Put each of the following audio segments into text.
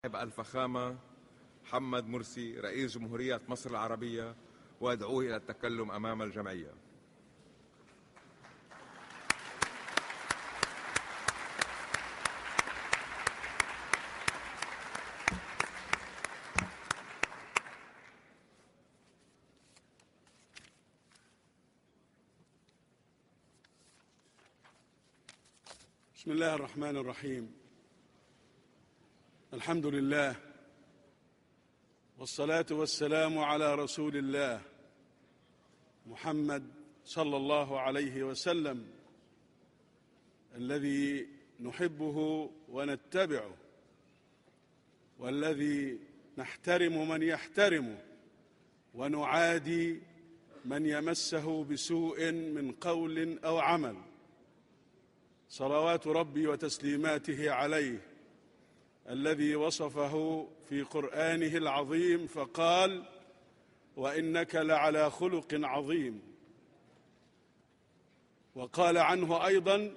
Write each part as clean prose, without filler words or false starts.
الفخامة محمد مرسي رئيس جمهورية مصر العربية وأدعوه إلى التكلم أمام الجمعية. بسم الله الرحمن الرحيم. الحمد لله والصلاة والسلام على رسول الله محمد صلى الله عليه وسلم الذي نحبه ونتبعه والذي نحترم من يحترمه ونعادي من يمسه بسوء من قول أو عمل، صلوات ربي وتسليماته عليه الذي وصفه في قرآنه العظيم فقال: وإنك لعلى خلق عظيم. وقال عنه أيضا: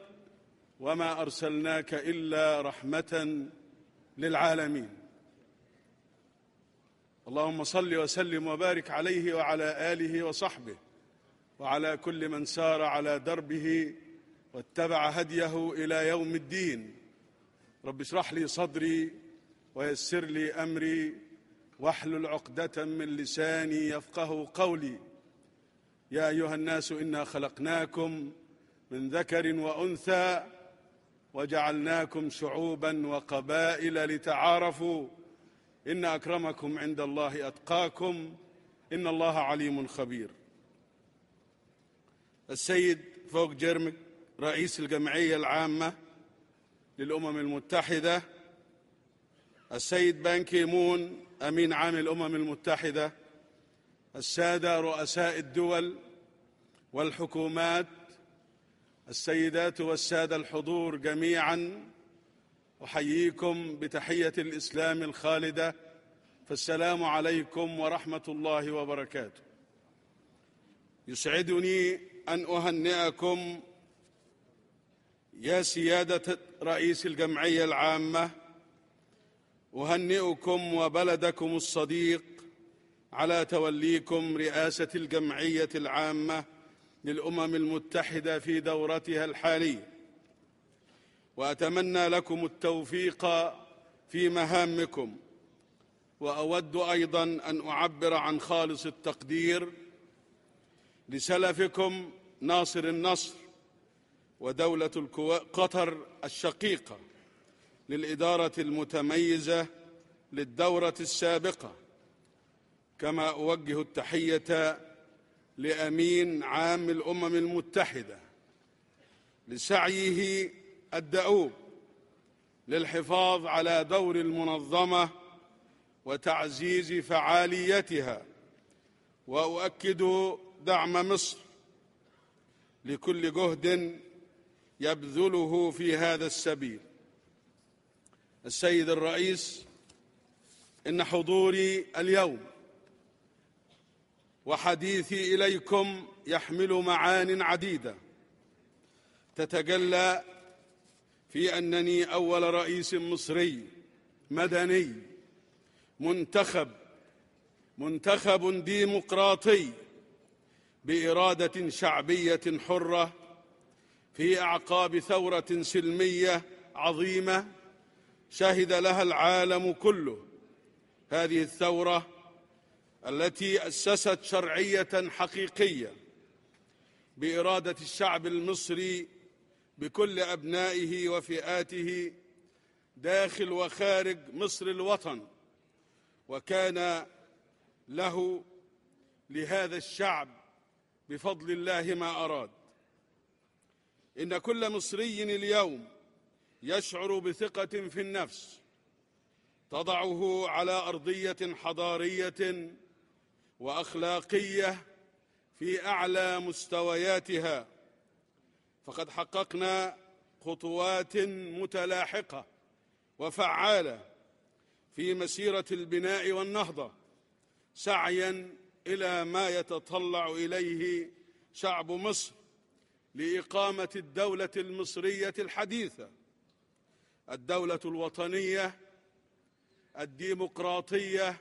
وما أرسلناك إلا رحمة للعالمين. اللهم صل وسلم وبارك عليه وعلى آله وصحبه وعلى كل من سار على دربه واتبع هديه إلى يوم الدين. رب اشرح لي صدري ويسر لي أمري واحلل عقدة من لساني يفقه قولي. يا أيها الناس إنا خلقناكم من ذكر وأنثى وجعلناكم شعوبا وقبائل لتعارفوا إن أكرمكم عند الله أتقاكم إن الله عليم خبير. السيد فوق جيرمك رئيس الجمعية العامة للأمم المتحدة، السيد بان كي مون أمين عام الأمم المتحدة، السادة رؤساء الدول والحكومات، السيدات والسادة الحضور جميعا، أحييكم بتحية الإسلام الخالدة، فالسلام عليكم ورحمة الله وبركاته. يسعدني أن أهنئكم يا سيادة رئيس الجمعية العامة، أهنئكم وبلدكم الصديق على توليكم رئاسة الجمعية العامة للأمم المتحدة في دورتها الحالية، وأتمنى لكم التوفيق في مهامكم. وأود أيضا أن أعبر عن خالص التقدير لسلفكم ناصر النصر ودولة قطر الشقيقة للإدارة المتميزة للدورة السابقة، كما أوجه التحية لأمين عام الأمم المتحدة لسعيه الدؤوب للحفاظ على دور المنظمة وتعزيز فعاليتها. وأؤكد دعم مصر لكل جهد يبذله في هذا السبيل. السيد الرئيس، إن حضوري اليوم وحديثي إليكم يحمل معان عديدة تتجلى في أنني أول رئيس مصري مدني منتخب ديمقراطي بإرادة شعبية حرة في أعقاب ثورة سلمية عظيمة شهد لها العالم كله. هذه الثورة التي أسست شرعية حقيقية بإرادة الشعب المصري بكل أبنائه وفئاته داخل وخارج مصر الوطن، وكان له لهذا الشعب بفضل الله ما أراد. إن كل مصري اليوم يشعر بثقة في النفس تضعه على أرضية حضارية وأخلاقية في أعلى مستوياتها، فقد حققنا خطوات متلاحقة وفعالة في مسيرة البناء والنهضة، سعياً إلى ما يتطلع إليه شعب مصر لإقامة الدولة المصرية الحديثة، الدولة الوطنية الديمقراطية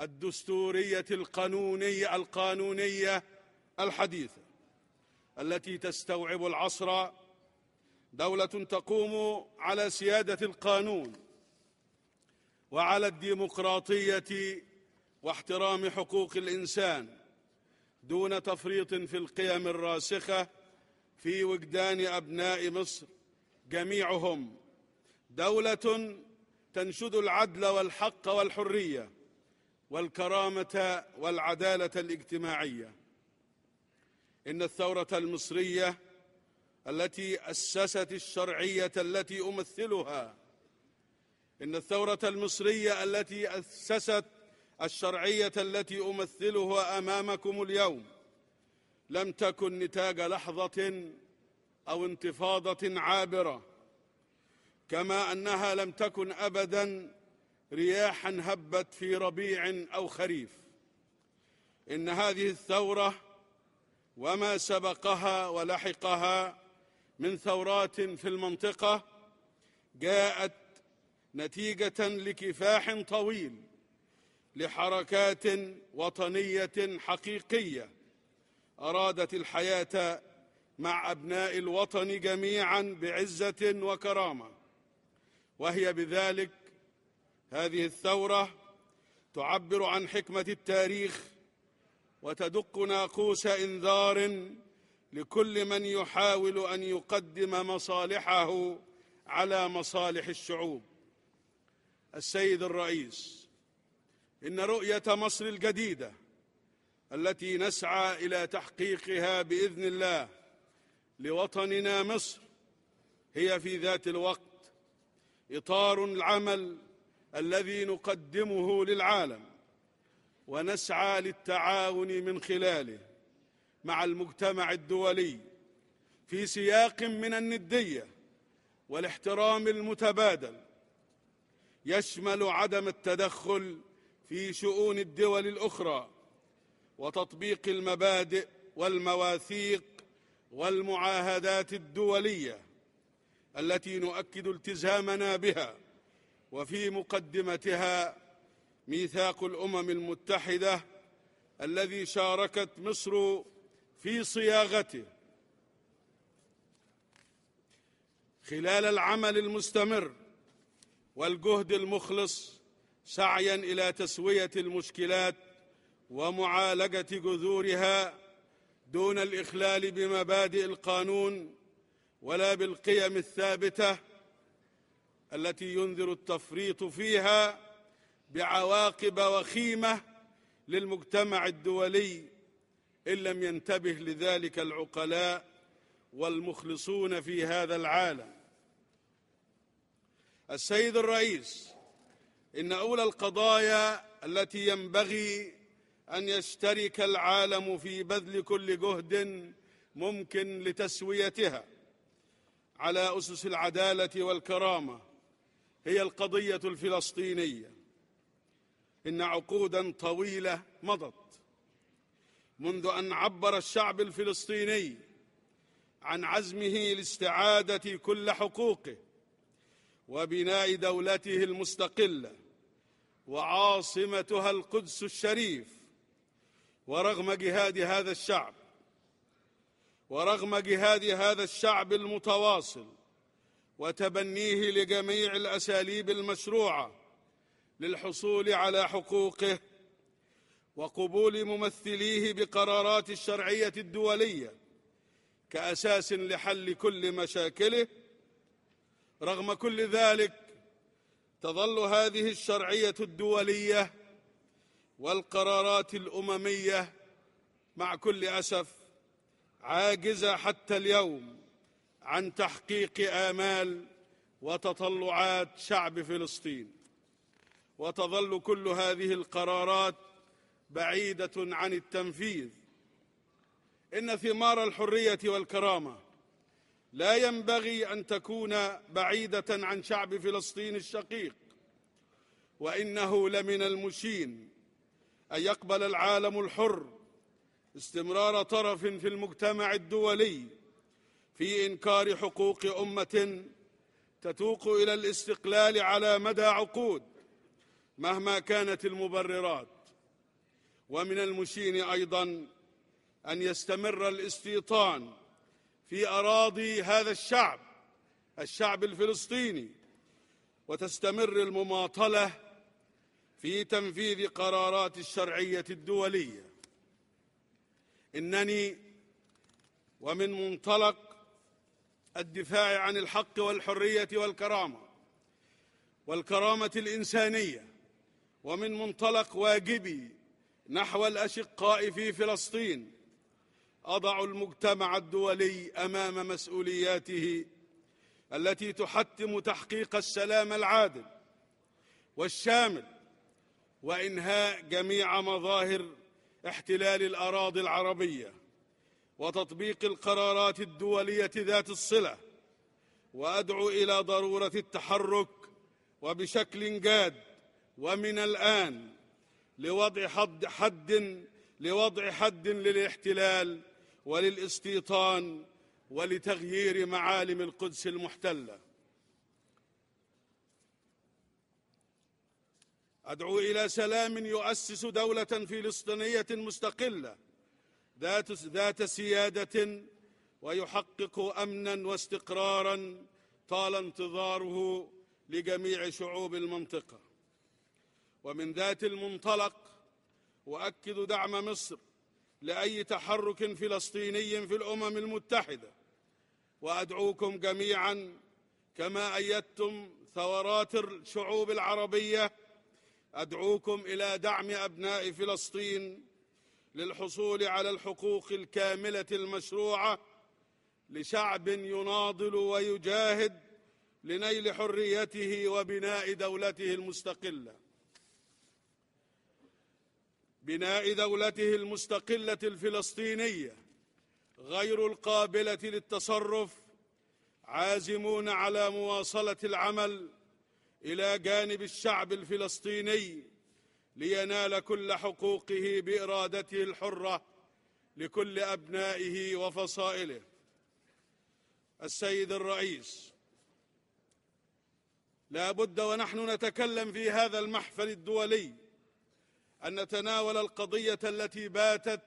الدستورية القانونية الحديثة التي تستوعب العصر، دولة تقوم على سيادة القانون وعلى الديمقراطية واحترام حقوق الإنسان دون تفريط في القيم الراسخة في وجدان أبناء مصر جميعهم، دولة تنشد العدل والحق والحرية والكرامة والعدالة الاجتماعية. إن الثورة المصرية التي أسست الشرعية التي أمثلها، إن الثورة المصرية التي أسست الشرعية التي أمثلها أمامكم اليوم لم تكن نتاج لحظة أو انتفاضة عابرة، كما أنها لم تكن أبداً رياحاً هبت في ربيع أو خريف. إن هذه الثورة وما سبقها ولحقها من ثورات في المنطقة جاءت نتيجة لكفاح طويل لحركات وطنية حقيقية أرادت الحياة مع أبناء الوطن جميعاً بعزة وكرامة، وهي بذلك هذه الثورة تعبر عن حكمة التاريخ وتدق ناقوس إنذار لكل من يحاول أن يقدم مصالحه على مصالح الشعوب. السيد الرئيس، إن رؤية مصر الجديدة التي نسعى إلى تحقيقها بإذن الله لوطننا مصر هي في ذات الوقت إطار العمل الذي نقدمه للعالم ونسعى للتعاون من خلاله مع المجتمع الدولي في سياق من الندية والاحترام المتبادل، يشمل عدم التدخل في شؤون الدول الأخرى وتطبيق المبادئ والمواثيق والمعاهدات الدولية التي نؤكد التزامنا بها، وفي مقدمتها ميثاق الأمم المتحدة الذي شاركت مصر في صياغته. خلال العمل المستمر والجهد المخلص سعياً إلى تسوية المشكلات ومعالجة جذورها دون الإخلال بمبادئ القانون ولا بالقيم الثابتة التي ينذر التفريط فيها بعواقب وخيمة للمجتمع الدولي إن لم ينتبه لذلك العقلاء والمخلصون في هذا العالم. السيد الرئيس، إن أولى القضايا التي ينبغي أن يشترك العالم في بذل كل جهد ممكن لتسويتها على أسس العدالة والكرامة هي القضية الفلسطينية. إن عقوداً طويلة مضت منذ أن عبر الشعب الفلسطيني عن عزمه لاستعادة كل حقوقه وبناء دولته المستقلة وعاصمتها القدس الشريف، ورغم جهاد هذا الشعب المتواصل وتبنيه لجميع الأساليب المشروعة للحصول على حقوقه وقبول ممثليه بقرارات الشرعية الدولية كأساس لحل كل مشاكله، رغم كل ذلك تظل هذه الشرعية الدولية والقرارات الأممية مع كل أسف عاجزة حتى اليوم عن تحقيق آمال وتطلعات شعب فلسطين، وتظل كل هذه القرارات بعيدة عن التنفيذ. إن ثمار الحرية والكرامة لا ينبغي أن تكون بعيدة عن شعب فلسطين الشقيق، وإنه لمن المشين أن يقبل العالم الحر استمرار طرف في المجتمع الدولي في إنكار حقوق أمة تتوق إلى الاستقلال على مدى عقود مهما كانت المبررات. ومن المشين أيضا أن يستمر الاستيطان في أراضي هذا الشعب الفلسطيني، وتستمر المماطلة في تنفيذ قرارات الشرعية الدولية. إنني ومن منطلق الدفاع عن الحق والحرية والكرامة الإنسانية، ومن منطلق واجبي نحو الأشقاء في فلسطين، أضع المجتمع الدولي أمام مسؤولياته التي تحتم تحقيق السلام العادل والشامل، وإنهاء جميع مظاهر احتلال الأراضي العربية، وتطبيق القرارات الدولية ذات الصلة. وأدعو إلى ضرورة التحرك وبشكل جاد ومن الآن لوضع حد للاحتلال وللاستيطان ولتغيير معالم القدس المحتلة. أدعو إلى سلام يؤسس دولة فلسطينية مستقلة ذات سيادة ويحقق أمنا واستقرارا طال انتظاره لجميع شعوب المنطقة. ومن ذات المنطلق أؤكد دعم مصر لأي تحرك فلسطيني في الأمم المتحدة، وأدعوكم جميعا كما أيدتم ثورات الشعوب العربية، أدعوكم إلى دعم أبناء فلسطين للحصول على الحقوق الكاملة المشروعة لشعب يناضل ويجاهد لنيل حريته وبناء دولته المستقلة. بناء دولته المستقلة الفلسطينية غير القابلة للتصرف، عازمون على مواصلة العمل إلى جانب الشعب الفلسطيني لينال كل حقوقه بإرادته الحرة لكل أبنائه وفصائله. السيد الرئيس، لا بد ونحن نتكلم في هذا المحفل الدولي أن نتناول القضية التي باتت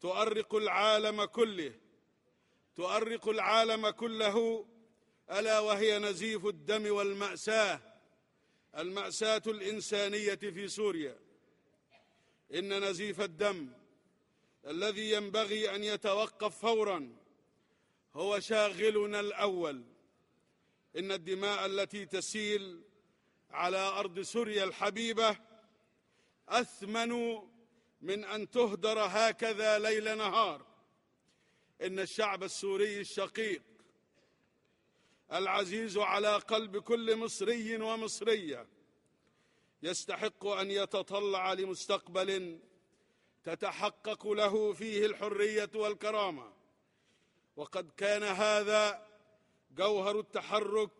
تؤرق العالم كله، ألا وهي نزيف الدم المأساة الإنسانية في سوريا. إن نزيف الدم الذي ينبغي أن يتوقف فوراً هو شاغلنا الأول. إن الدماء التي تسيل على أرض سوريا الحبيبة أثمن من أن تهدر هكذا ليل نهار. إن الشعب السوري الشقيق العزيز على قلب كل مصري ومصرية يستحق أن يتطلع لمستقبل تتحقق له فيه الحرية والكرامة. وقد كان هذا جوهر التحرك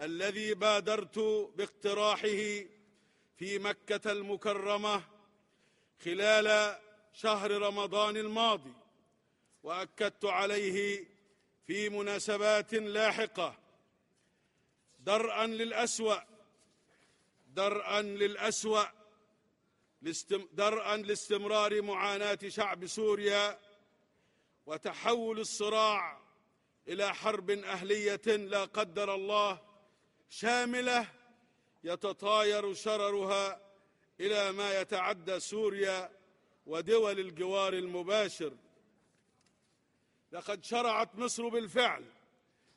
الذي بادرت باقتراحه في مكة المكرمة خلال شهر رمضان الماضي، وأكدت عليه في مناسبات لاحقة. درءا لاستمرار معاناة شعب سوريا وتحول الصراع إلى حرب أهلية لا قدر الله شاملة يتطاير شررها إلى ما يتعدى سوريا ودول الجوار المباشر. لقد شرعت مصر بالفعل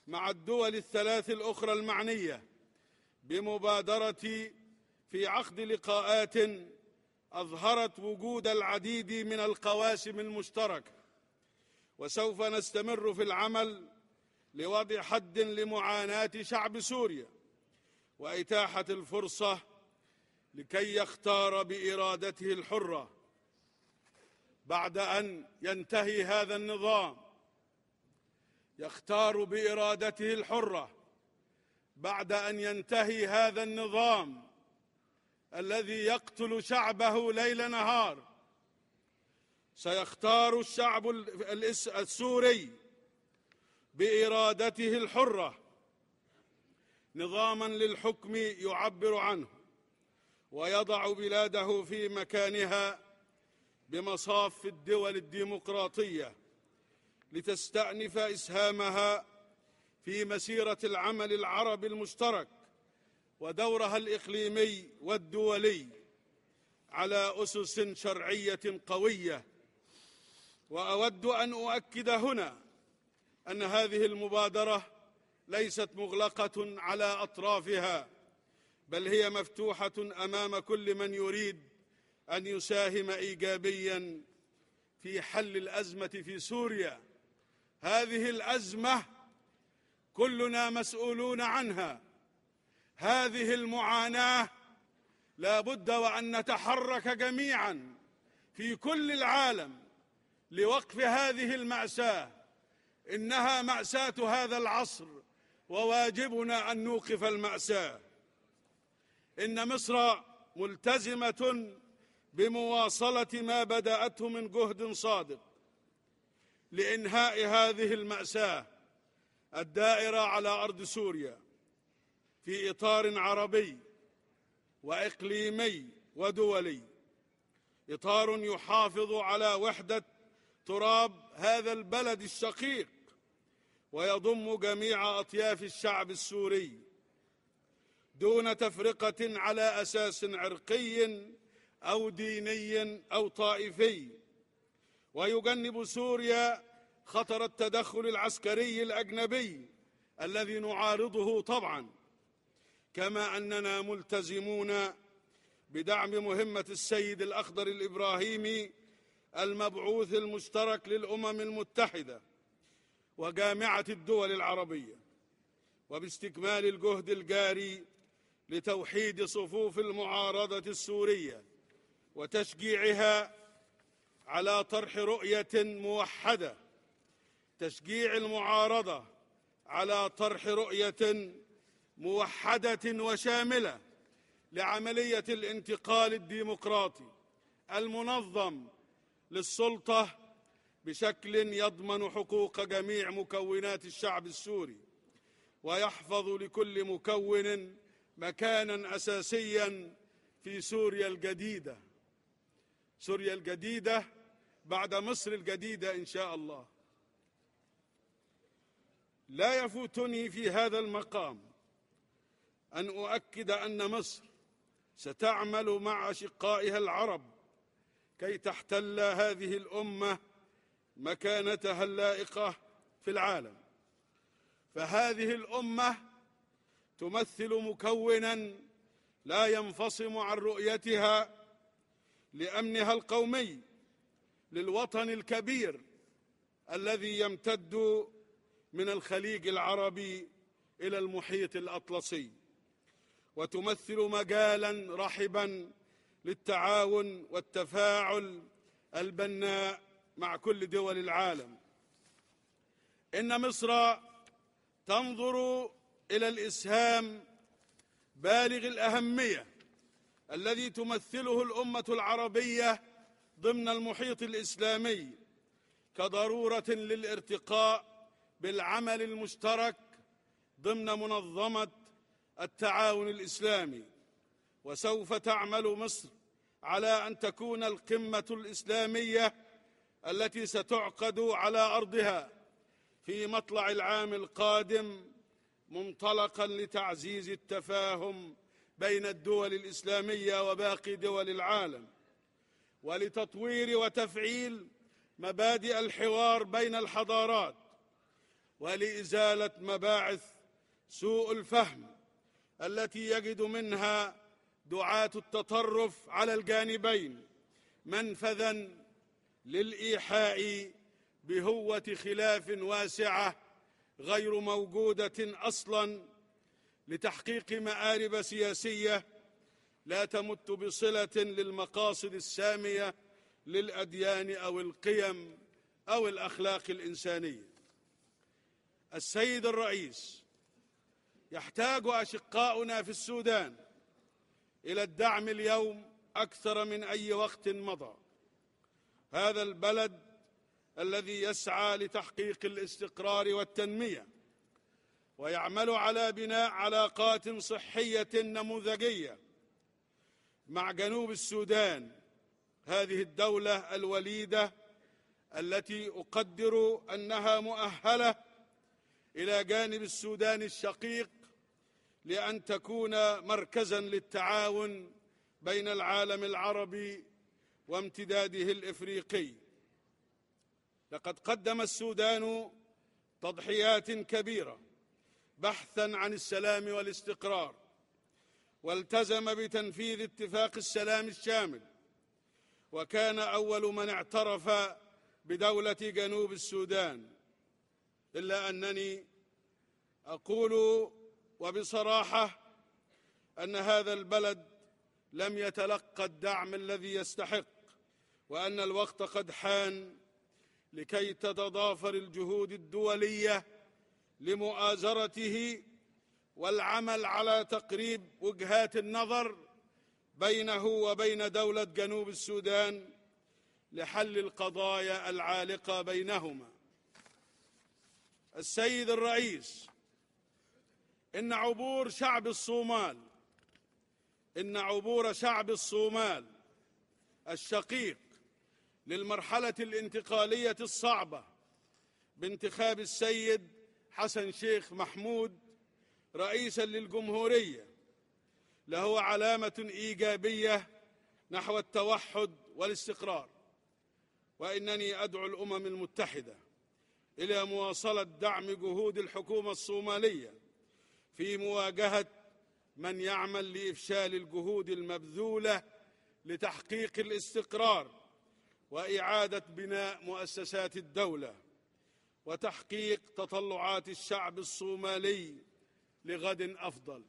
مع الدول الثلاث الأخرى المعنية بمبادرة في عقد لقاءات أظهرت وجود العديد من القواسم المشتركة، وسوف نستمر في العمل لوضع حد لمعاناة شعب سوريا وإتاحة الفرصة لكي يختار بإرادته الحرة بعد أن ينتهي هذا النظام. يختار بإرادته الحرة بعد أن ينتهي هذا النظام الذي يقتل شعبه ليل نهار. سيختار الشعب السوري بإرادته الحرة نظاما للحكم يعبر عنه ويضع بلاده في مكانها بمصاف الدول الديمقراطية لتستأنف إسهامها في مسيرة العمل العربي المشترك ودورها الإقليمي والدولي على أسس شرعية قوية. وأود أن أؤكد هنا أن هذه المبادرة ليست مغلقة على أطرافها، بل هي مفتوحة أمام كل من يريد أن يساهم إيجابياً في حل الأزمة في سوريا. هذه الأزمة كلنا مسؤولون عنها، هذه المعاناة لا بد وأن نتحرك جميعاً في كل العالم لوقف هذه المأساة. إنها مأساة هذا العصر وواجبنا أن نوقف المأساة. إن مصر ملتزمة بمواصلة ما بدأته من جهد صادق لإنهاء هذه المأساة الدائرة على أرض سوريا في إطار عربي وإقليمي ودولي، إطار يحافظ على وحدة تراب هذا البلد الشقيق ويضم جميع أطياف الشعب السوري دون تفرقة على أساس عرقي أو ديني أو طائفي، ويجنب سوريا خطر التدخل العسكري الأجنبي الذي نعارضه طبعا، كما أننا ملتزمون بدعم مهمة السيد الأخضر الإبراهيمي المبعوث المشترك للأمم المتحدة وجامعة الدول العربية، وباستكمال الجهد الجاري لتوحيد صفوف المعارضة السورية وتشجيعها على طرح رؤية موحدة. تشجيع المعارضة على طرح رؤية موحدة وشاملة لعملية الانتقال الديمقراطي المنظم للسلطة بشكل يضمن حقوق جميع مكونات الشعب السوري ويحفظ لكل مكون مكانا أساسيا في سوريا الجديدة، سوريا الجديدة بعد مصر الجديدة إن شاء الله. لا يفوتني في هذا المقام أن أؤكد أن مصر ستعمل مع أشقائها العرب كي تحتل هذه الأمة مكانتها اللائقة في العالم، فهذه الأمة تمثل مكونا لا ينفصم عن رؤيتها لأمنها القومي للوطن الكبير الذي يمتد من الخليج العربي إلى المحيط الأطلسي، وتمثل مجالا رحبا للتعاون والتفاعل البناء مع كل دول العالم. إن مصر تنظر إلى الإسهام بالغ الأهمية الذي تمثله الأمة العربية ضمن المحيط الإسلامي كضرورة للارتقاء بالعمل المشترك ضمن منظمة التعاون الإسلامي. وسوف تعمل مصر على أن تكون القمة الإسلامية التي ستعقد على أرضها في مطلع العام القادم منطلقا لتعزيز التفاهم بين الدول الإسلامية وباقي دول العالم، ولتطوير وتفعيل مبادئ الحوار بين الحضارات، ولإزالة مباعث سوء الفهم التي يجد منها دعاة التطرف على الجانبين منفذا للإيحاء بهوة خلاف واسعة غير موجودة أصلا لتحقيق مآرب سياسية لا تمت بصلة للمقاصد السامية للأديان أو القيم أو الأخلاق الإنسانية. السيد الرئيس، يحتاج أشقاؤنا في السودان إلى الدعم اليوم أكثر من أي وقت مضى. هذا البلد الذي يسعى لتحقيق الاستقرار والتنمية ويعمل على بناء علاقات صحية نموذجية مع جنوب السودان، هذه الدولة الوليدة التي أقدر أنها مؤهلة إلى جانب السودان الشقيق لأن تكون مركزاً للتعاون بين العالم العربي وامتداده الإفريقي. لقد قدم السودان تضحيات كبيرة بحثاً عن السلام والاستقرار، والتزم بتنفيذ اتفاق السلام الشامل، وكان أول من اعترف بدولة جنوب السودان. إلا أنني أقول وبصراحة أن هذا البلد لم يتلقى الدعم الذي يستحق، وأن الوقت قد حان لكي تتضافر الجهود الدولية لمؤازرته والعمل على تقريب وجهات النظر بينه وبين دولة جنوب السودان لحل القضايا العالقة بينهما. السيد الرئيس، إن عبور شعب الصومال الشقيق للمرحلة الانتقالية الصعبة بانتخاب السيد حسن شيخ محمود رئيساً للجمهورية له علامة إيجابية نحو التوحد والاستقرار، وإنني أدعو الأمم المتحدة إلى مواصلة دعم جهود الحكومة الصومالية في مواجهة من يعمل لإفشال الجهود المبذولة لتحقيق الاستقرار وإعادة بناء مؤسسات الدولة وتحقيق تطلعات الشعب الصومالي لغد أفضل.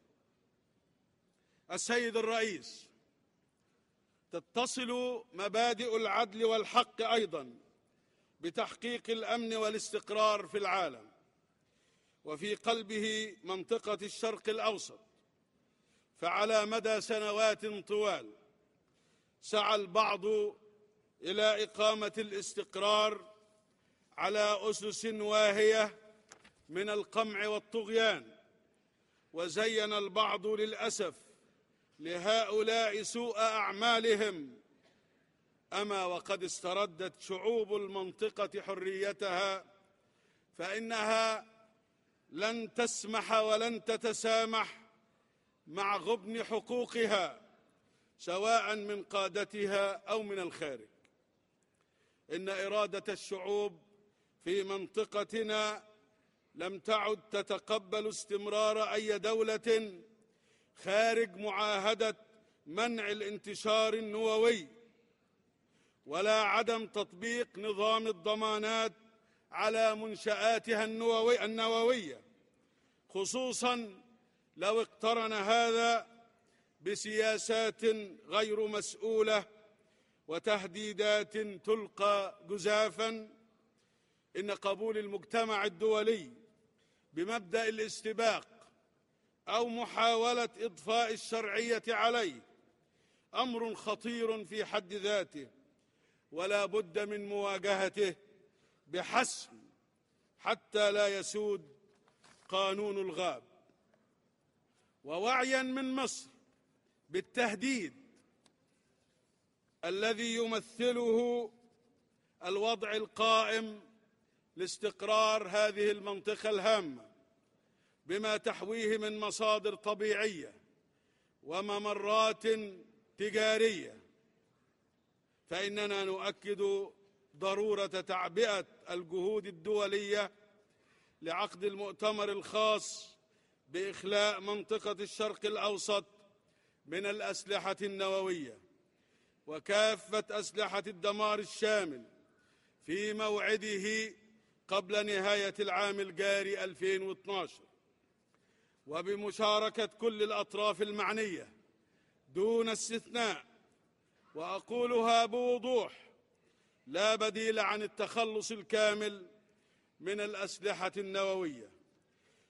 السيد الرئيس، تتصل مبادئ العدل والحق أيضاً بتحقيق الأمن والاستقرار في العالم، وفي قلبه منطقة الشرق الأوسط. فعلى مدى سنوات طوال سعى البعض إلى إقامة الاستقرار على أسس واهية من القمع والطغيان، وزين البعض للأسف لهؤلاء سوء أعمالهم. أما وقد استردت شعوب المنطقة حريتها، فإنها لن تسمح ولن تتسامح مع غبن حقوقها سواء من قادتها أو من الخارج. إن إرادة الشعوب في منطقتنا لم تعد تتقبل استمرار أي دولة خارج معاهدة منع الانتشار النووي، ولا عدم تطبيق نظام الضمانات على منشآتها النووية، خصوصاً لو اقترن هذا بسياسات غير مسؤولة وتهديدات تلقى جزافاً. إن قبول المجتمع الدولي بمبدأ الاستباق أو محاولة إضفاء الشرعية عليه أمر خطير في حد ذاته، ولا بد من مواجهته بحسم حتى لا يسود قانون الغاب. ووعياً من مصر بالتهديد الذي يمثله الوضع القائم لاستقرار هذه المنطقة الهامة بما تحويه من مصادر طبيعية وممرات تجارية، فإننا نؤكد ضرورة تعبئة الجهود الدولية لعقد المؤتمر الخاص بإخلاء منطقة الشرق الأوسط من الأسلحة النووية وكافة أسلحة الدمار الشامل في موعده قبل نهاية العام الجاري 2012، وبمشاركة كل الأطراف المعنية دون استثناء. وأقولها بوضوح: لا بديل عن التخلص الكامل من الأسلحة النووية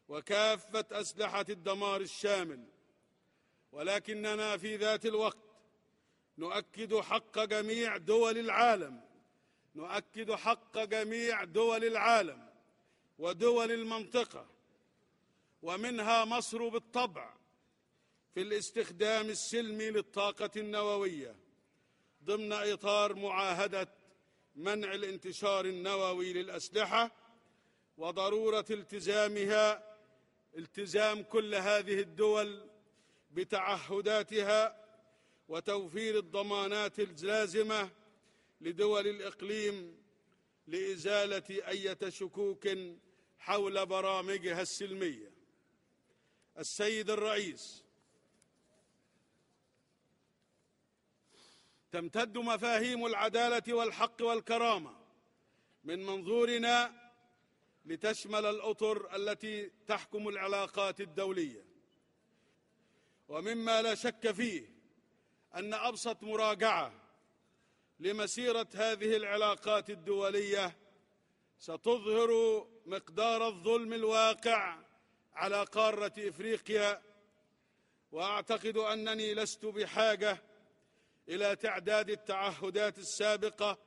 وكافة أسلحة الدمار الشامل، ولكننا في ذات الوقت نؤكد حق جميع دول العالم ودول المنطقة، ومنها مصر بالطبع، في الاستخدام السلمي للطاقة النووية ضمن إطار معاهدة منع الانتشار النووي للأسلحة، وضرورة التزام كل هذه الدول بتعهداتها وتوفير الضمانات اللازمة لدول الإقليم لإزالة أي شكوك حول برامجها السلمية. السيد الرئيس، تمتد مفاهيم العدالة والحق والكرامة من منظورنا لتشمل الأطر التي تحكم العلاقات الدولية، ومما لا شك فيه أن أبسط مراجعة لمسيرة هذه العلاقات الدولية ستظهر مقدار الظلم الواقع على قارة إفريقيا. وأعتقد أنني لست بحاجة إلى تعداد التعهدات السابقة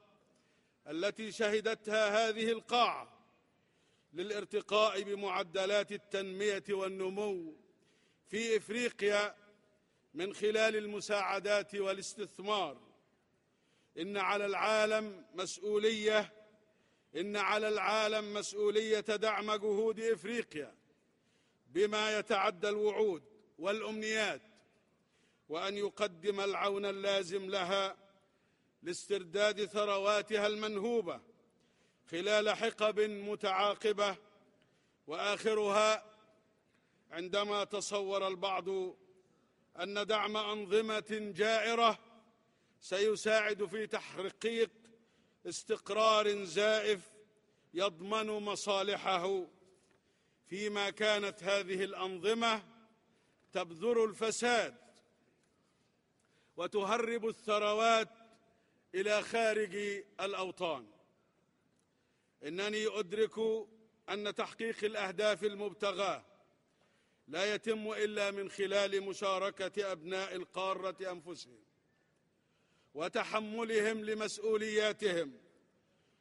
التي شهدتها هذه القاعة للارتقاء بمعدلات التنمية والنمو في إفريقيا من خلال المساعدات والاستثمار. إن على العالم مسؤولية دعم جهود إفريقيا بما يتعدى الوعود والأمنيات، وأن يقدم العون اللازم لها لاسترداد ثرواتها المنهوبة خلال حقب متعاقبة، وآخرها عندما تصور البعض أن دعم أنظمة جائرة سيساعد في تحقيق استقرار زائف يضمن مصالحه، فيما كانت هذه الأنظمة تبذر الفساد وتهرب الثروات إلى خارج الأوطان. إنني أدرك أن تحقيق الأهداف المبتغاة لا يتم إلا من خلال مشاركة أبناء القارة أنفسهم وتحملهم لمسؤولياتهم،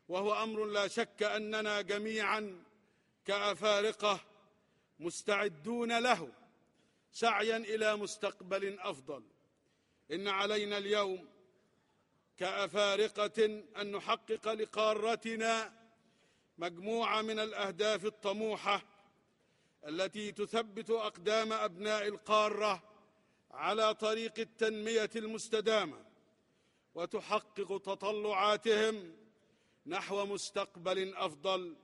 وهو أمر لا شك أننا جميعا كأفارقة مستعدون له سعيا إلى مستقبل أفضل. إن علينا اليوم كأفارقة أن نحقق لقارتنا مجموعة من الأهداف الطموحة التي تثبت أقدام أبناء القارة على طريق التنمية المستدامة وتحقق تطلعاتهم نحو مستقبل أفضل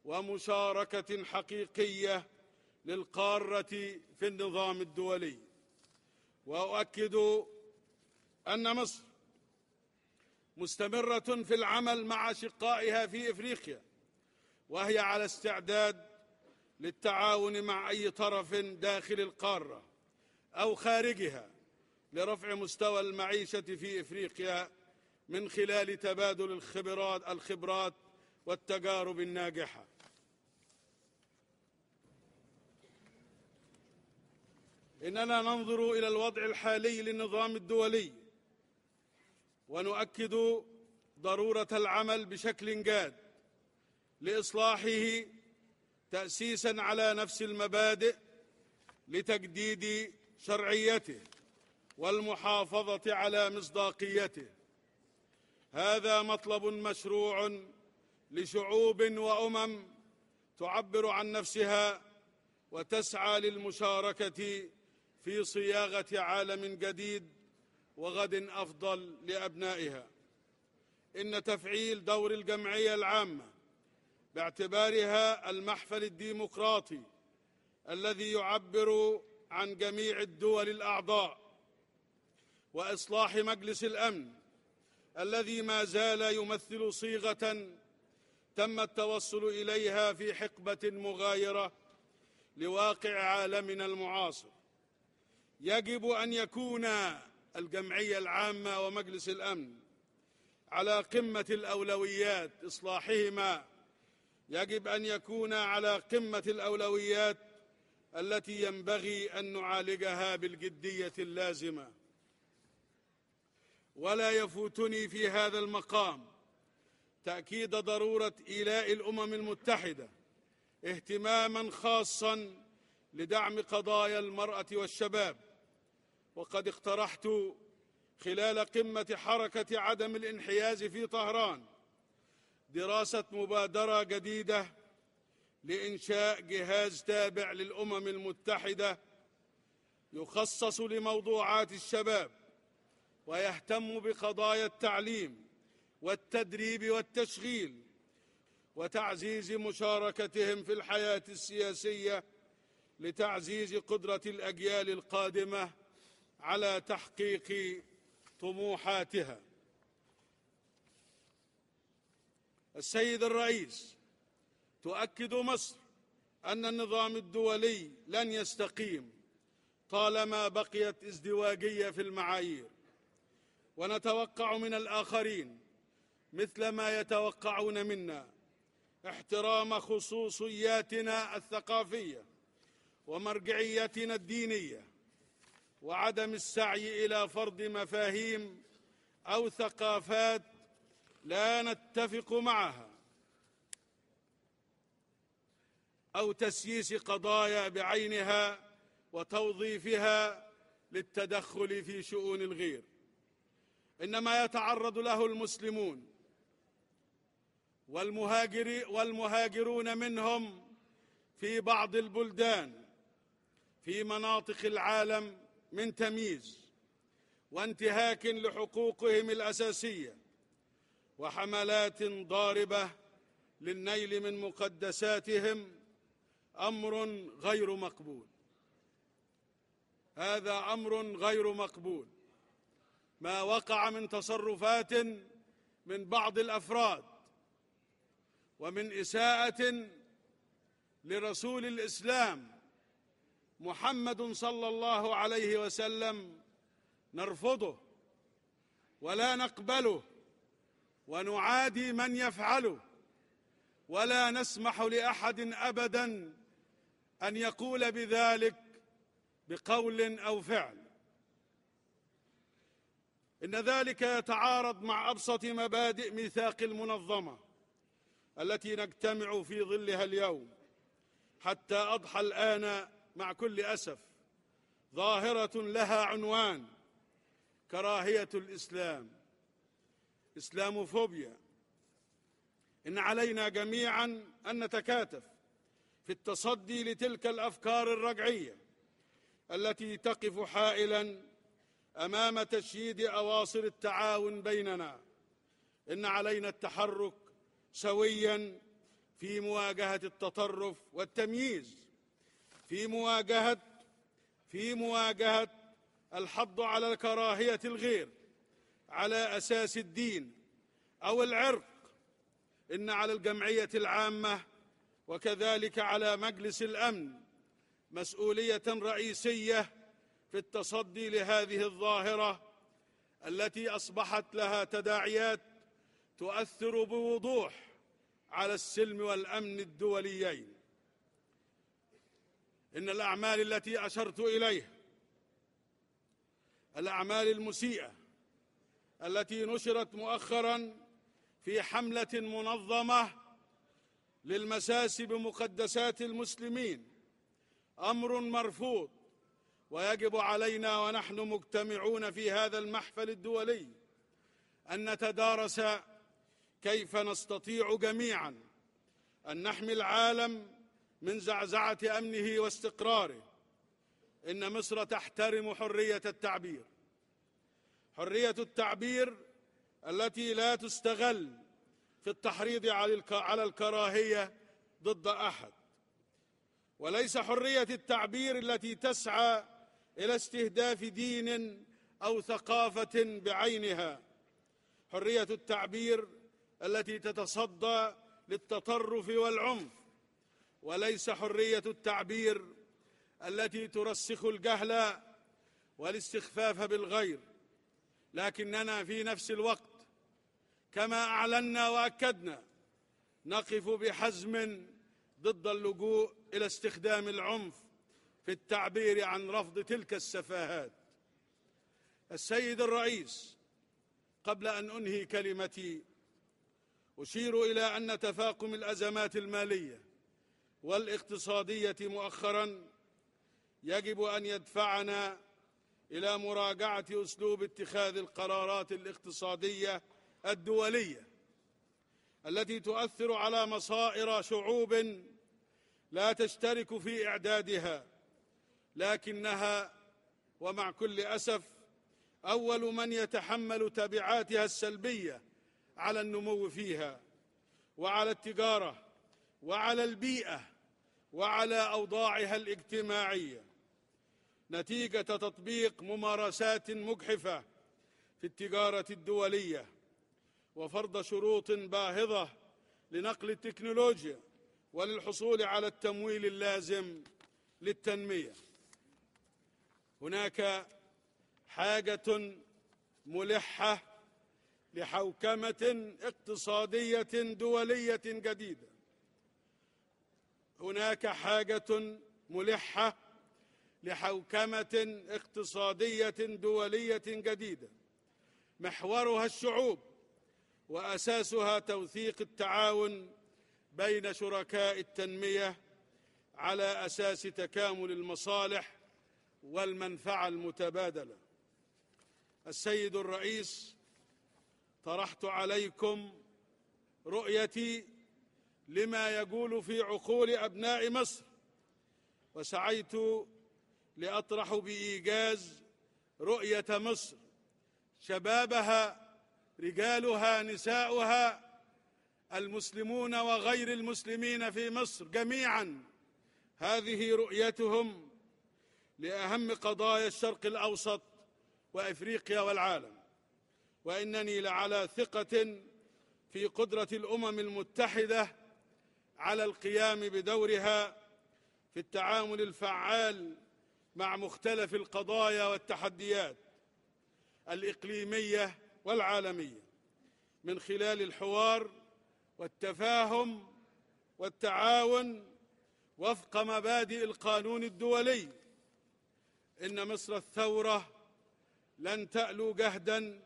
ومشاركة حقيقية للقارة في النظام الدولي. وأؤكد أن مصر مستمرة في العمل مع أشقائها في إفريقيا، وهي على استعداد للتعاون مع أي طرف داخل القارة أو خارجها لرفع مستوى المعيشة في إفريقيا من خلال تبادل الخبرات والتجارب الناجحة. إننا ننظر إلى الوضع الحالي للنظام الدولي ونؤكد ضرورة العمل بشكل جاد لإصلاحه تأسيساً على نفس المبادئ لتجديد شرعيته والمحافظة على مصداقيته. هذا مطلب مشروع لشعوب وأمم تعبر عن نفسها وتسعى للمشاركة في صياغة عالم جديد وغد أفضل لأبنائها. إن تفعيل دور الجمعية العامة باعتبارها المحفل الديمقراطي الذي يعبر عن جميع الدول الأعضاء، وإصلاح مجلس الأمن الذي ما زال يمثل صيغة تم التوصل إليها في حقبة مغايرة لواقع عالمنا المعاصر. يجب أن يكون الجمعية العامة ومجلس الأمن على قمة الأولويات، إصلاحهما يجب أن يكون على قمة الأولويات التي ينبغي أن نعالجها بالجدية اللازمة. ولا يفوتني في هذا المقام تأكيد ضرورة إيلاء الأمم المتحدة اهتماماً خاصاً لدعم قضايا المرأة والشباب وقد اقترحت خلال قمة حركة عدم الانحياز في طهران دراسة مبادرة جديدة لإنشاء جهاز تابع للأمم المتحدة يخصص لموضوعات الشباب ويهتم بقضايا التعليم والتدريب والتشغيل وتعزيز مشاركتهم في الحياة السياسية لتعزيز قدرة الأجيال القادمة على تحقيق طموحاتها. السيد الرئيس، تؤكد مصر أن النظام الدولي لن يستقيم طالما بقيت ازدواجية في المعايير، ونتوقع من الآخرين مثل ما يتوقعون منا احترام خصوصياتنا الثقافية ومرجعيتنا الدينية، وعدم السعي إلى فرض مفاهيم أو ثقافات لا نتفق معها أو تسييس قضايا بعينها وتوظيفها للتدخل في شؤون الغير. إنما يتعرض له المسلمون والمهاجرون منهم في بعض البلدان في مناطق العالم من تمييز وانتهاك لحقوقهم الأساسية وحملات ضاربة للنيل من مقدساتهم، أمر غير مقبول. هذا أمر غير مقبول ما وقع من تصرفات من بعض الأفراد ومن إساءة لرسول الإسلام محمد صلى الله عليه وسلم نرفضه ولا نقبله ونعادي من يفعله، ولا نسمح لأحد أبدا أن يقول بذلك بقول أو فعل. إن ذلك يتعارض مع أبسط مبادئ ميثاق المنظمة التي نجتمع في ظلها اليوم، حتى أضحى الآن مع كل أسف ظاهرة لها عنوان: كراهية الإسلام، إسلاموفوبيا. إن علينا جميعا أن نتكاتف في التصدي لتلك الأفكار الرجعية التي تقف حائلا أمام تشييد أواصر التعاون بيننا. إن علينا التحرك سويا في مواجهة التطرف والتمييز، في مواجهة الحض على كراهية الغير على أساس الدين أو العرق. إن على الجمعية العامة وكذلك على مجلس الأمن مسؤولية رئيسية في التصدي لهذه الظاهرة التي أصبحت لها تداعيات تؤثر بوضوح على السلم والأمن الدوليين. إن الأعمال التي أشرت إليها، الأعمال المسيئة التي نشرت مؤخرا في حملة منظمة للمساس بمقدسات المسلمين، أمر مرفوض، ويجب علينا ونحن مجتمعون في هذا المحفل الدولي أن نتدارس كيف نستطيع جميعا أن نحمي العالم من زعزعة أمنه واستقراره. إن مصر تحترم حرية التعبير، حرية التعبير التي لا تستغل في التحريض على الكراهية ضد أحد، وليس حرية التعبير التي تسعى إلى استهداف دين أو ثقافة بعينها. حرية التعبير التي تتصدى للتطرف والعنف، وليس حرية التعبير التي ترسخ الجهل والاستخفاف بالغير. لكننا في نفس الوقت كما أعلنا وأكدنا نقف بحزم ضد اللجوء إلى استخدام العنف في التعبير عن رفض تلك السفاهات. السيد الرئيس، قبل أن أنهي كلمتي أشير إلى أن تفاقم الأزمات المالية والاقتصادية مؤخرا يجب أن يدفعنا إلى مراجعة أسلوب اتخاذ القرارات الاقتصادية الدولية التي تؤثر على مصائر شعوب لا تشترك في إعدادها، لكنها ومع كل أسف أول من يتحمل تبعاتها السلبية على النمو فيها وعلى التجارة وعلى البيئة وعلى أوضاعها الاجتماعية، نتيجة تطبيق ممارسات مجحفة في التجارة الدولية وفرض شروط باهظة لنقل التكنولوجيا وللحصول على التمويل اللازم للتنمية. هناك حاجة ملحة لحوكمة اقتصادية دولية جديدة. هناك حاجة ملحة لحوكمة اقتصادية دولية جديدة محورها الشعوب وأساسها توثيق التعاون بين شركاء التنمية على أساس تكامل المصالح والمنفعة المتبادلة. السيد الرئيس، طرحت عليكم رؤيتي لما يجول في عقول أبناء مصر، وسعيت لأطرح بإيجاز رؤية مصر، شبابها، رجالها، نساؤها، المسلمون وغير المسلمين في مصر جميعا. هذه رؤيتهم لأهم قضايا الشرق الأوسط وأفريقيا والعالم، وإنني لعلى ثقة في قدرة الأمم المتحدة على القيام بدورها في التعامل الفعال مع مختلف القضايا والتحديات الإقليمية والعالمية من خلال الحوار والتفاهم والتعاون وفق مبادئ القانون الدولي. إن مصر الثورة لن تألو جهداً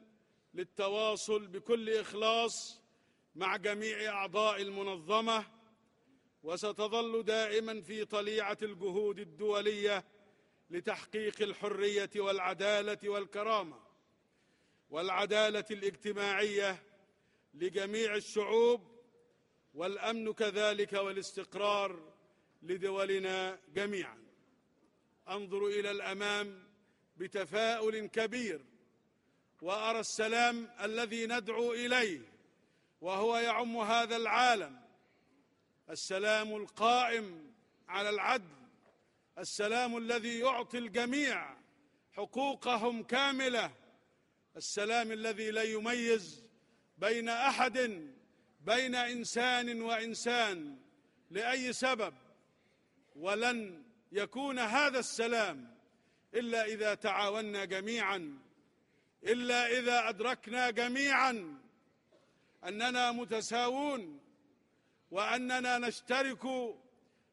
للتواصل بكل إخلاص مع جميع أعضاء المنظمة، وستظل دائماً في طليعة الجهود الدولية لتحقيق الحرية والعدالة والكرامة والعدالة الاجتماعية لجميع الشعوب، والأمن كذلك والاستقرار لدولنا جميعاً. أنظر إلى الأمام بتفاؤل كبير، وأرى السلام الذي ندعو إليه وهو يعم هذا العالم، السلام القائم على العدل، السلام الذي يعطي الجميع حقوقهم كاملة، السلام الذي لا يميز بين أحد، بين إنسان وإنسان لأي سبب. ولن يكون هذا السلام إلا إذا تعاوننا جميعا، إلا إذا أدركنا جميعا أننا متساوون وأننا نشترك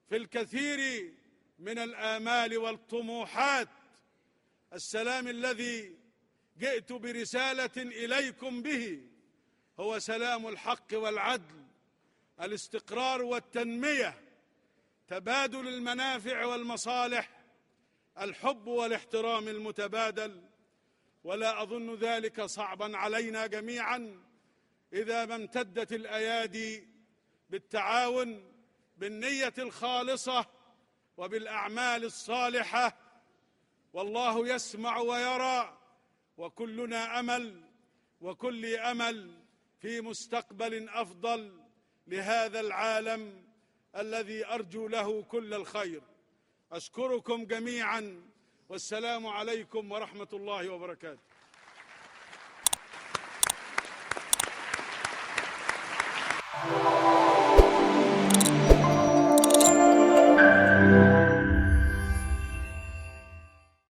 في الكثير من الآمال والطموحات. السلام الذي جئت برسالة إليكم به هو سلام الحق والعدل، الاستقرار والتنمية، تبادل المنافع والمصالح، الحب والاحترام المتبادل. ولا أظن ذلك صعبا علينا جميعا إذا ما امتدت الأيادي بالتعاون بالنية الخالصة وبالأعمال الصالحة. والله يسمع ويرى، وكلنا أمل، وكل أمل في مستقبل أفضل لهذا العالم الذي أرجو له كل الخير. أشكركم جميعا، والسلام عليكم ورحمة الله وبركاته.